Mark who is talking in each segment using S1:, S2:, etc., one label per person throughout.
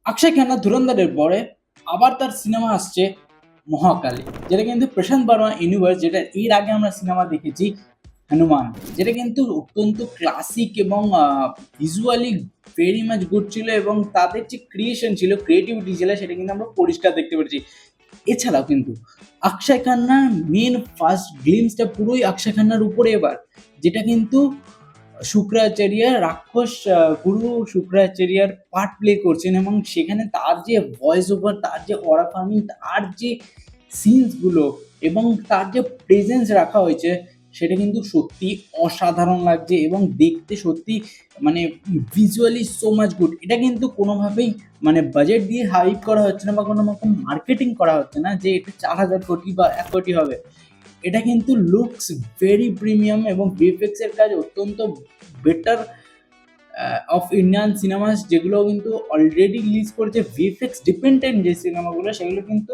S1: অক্ষয় খান্না ধুরন্ধরের পরে আবার তার সিনেমা আসছে মহাকালী, যেটা কিন্তু প্রশান্ত বর্মা ইউনিভার্স, যেটা এর আগে আমরা সিনেমা দেখেছি হনুমান, যেটা কিন্তু অত্যন্ত ক্লাসিক এবং ভিজুয়ালি ভেরি মাচ গুড ছিল, এবং তাদের যে ক্রিয়েশন ছিল, ক্রিয়েটিভিটি ছিল, সেটা কিন্তু আমরা পরিষ্কার দেখতে পেরেছি। এছাড়াও কিন্তু অক্ষয় খান্নার মেন ফার্স্ট গ্লিমসটা পুরোই অক্ষয় খান্নার উপরে এবার, যেটা কিন্তু শুক্রাচার্য রাক্ষস গুরু শুক্রাচার্যর পার্ট প্লে করছেন, এবং সেখানে তার যে ভয়েস ওভার, তার যে অরা ফার্মিং, তার যে সিনসগুলো এবং তার যে প্রেজেন্স রাখা হয়েছে, সেটা কিন্তু সত্যি অসাধারণ লাগছে, এবং দেখতে সত্যি মানে ভিজুয়ালি সো মাচ গুড। এটা কিন্তু কোনোভাবেই মানে বাজেট দিয়ে হাইপ করা হচ্ছে না, বা কোনো রকম মার্কেটিং করা হচ্ছে না যে এটা 4,000 কোটি বা 1 কোটি হবে। এটা কিন্তু লুকস ভেরি প্রিমিয়াম, এবং ভিএফএক্স এর কাজ অত্যন্ত বেটার অফ ইন্ডিয়ান সিনেমাস, যেগুলো কিন্তু অলরেডি রিলিজ করেছে ভিএফএক্স ডিপেন্ডেন্ট যে সিনেমাগুলো, সেগুলো কিন্তু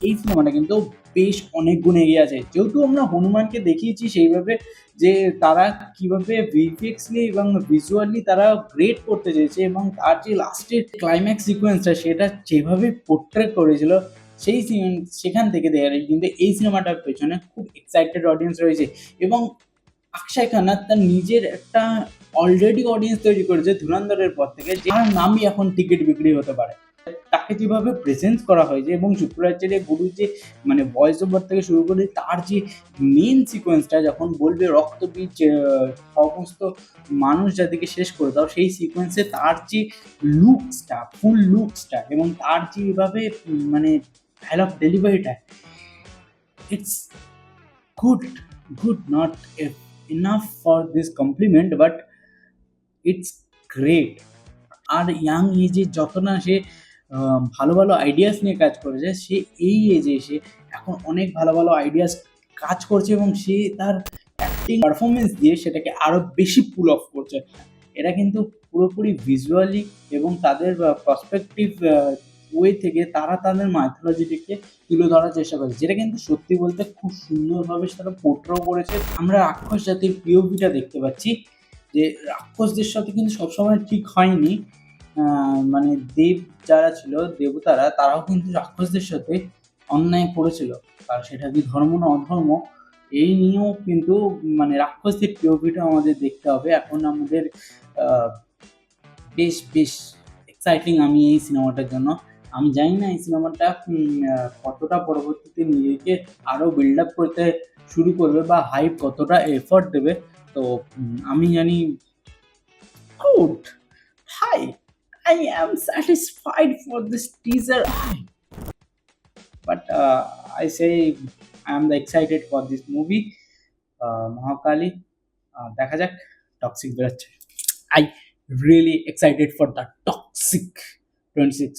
S1: এই সিনেমাটা কিন্তু বেশ অনেক গুণ এগিয়ে আছে। যেহেতু আমরা হনুমানকে দেখিয়েছি সেইভাবে যে তারা কিভাবে ভিএফএক্সলি এবং ভিজুয়ালি তারা গ্রেট করতে চেয়েছে, এবং তার যে লাস্টের ক্লাইম্যাক্স সিকোয়েন্সটা সেটা যেভাবে পোর্ট্রে করেছিল, সেই সেখান থেকে দেখা যায় কিন্তু এই সিনেমাটার পেছনে খুব এক্সাইটেড অডিয়েন্স রয়েছে। এবং অক্ষয় খান্না তার নিজের একটা অলরেডি অডিয়েন্স তৈরি করেছে ধুরন্ধরের পর থেকে, যার নামই এখন টিকিট বিক্রি হতে পারে। তাকে যেভাবে প্রেজেন্স করা হয়েছে, এবং শুক্রাচার্য গুরু যে মানে ভয়েস ওভার থেকে শুরু করে তার যে মেন সিকোয়েন্সটা যখন বলবে রক্তবীজ সমস্ত মানুষ যাদেরকে শেষ করে দাও, সেই সিকোয়েন্সে তার যে লুকসটা, ফুল লুকসটা, এবং তার যে এভাবে মানে ডায়লগ ডেলিভারিটা, it's good good not enough for this compliment, but it's great. আর ইয়াং এজে যত না সে ভালো ভালো আইডিয়াস নিয়ে কাজ করেছে, সে এই এজে এসে এখন অনেক ভালো ভালো আইডিয়াস কাজ করছে, এবং সে তার অ্যাক্টিং পারফরমেন্স দিয়ে সেটাকে আরো বেশি পুল অফ করছে। এরা কিন্তু পুরোপুরি ভিজুয়ালি এবং তাদের পার্সপেক্টিভ ওয়ে থেকে তারা তাদের মাইথোলজিটিকে তুলে ধরার চেষ্টা করেছে, যেটা কিন্তু সত্যি বলতে খুব সুন্দরভাবে সেটা পোট্র করেছে। আমরা রাক্ষস জাতির পিওভিটা দেখতে পাচ্ছি, যে রাক্ষসদের সাথে কিন্তু সবসময় ঠিক হয়নি। মানে দেব যারা ছিল, দেবতারা, তারাও কিন্তু রাক্ষসদের সাথে অন্যায় করেছিল, আর সেটা কি ধর্ম না অধর্ম, এই নিয়েও কিন্তু মানে রাক্ষসদের পিওভিটা আমাদের দেখতে হবে। এখন আমাদের বেশ বেশ এক্সাইটিং আমি এই সিনেমাটার জন্য। আমি জানি না এই সিনেমাটা কতটা পরবর্তীতে নিজেকে আরও বিল্ড আপ করতে শুরু করবে, বা হাইপ কতটা এফর্ট দেবে। তো আমি জানি good, hi, I am satisfied for this teaser. But I say I am the excited for this movie, Mahakali. দেখা যাক, টক্সিক বেরোচ্ছে। I really excited for the Toxic 26.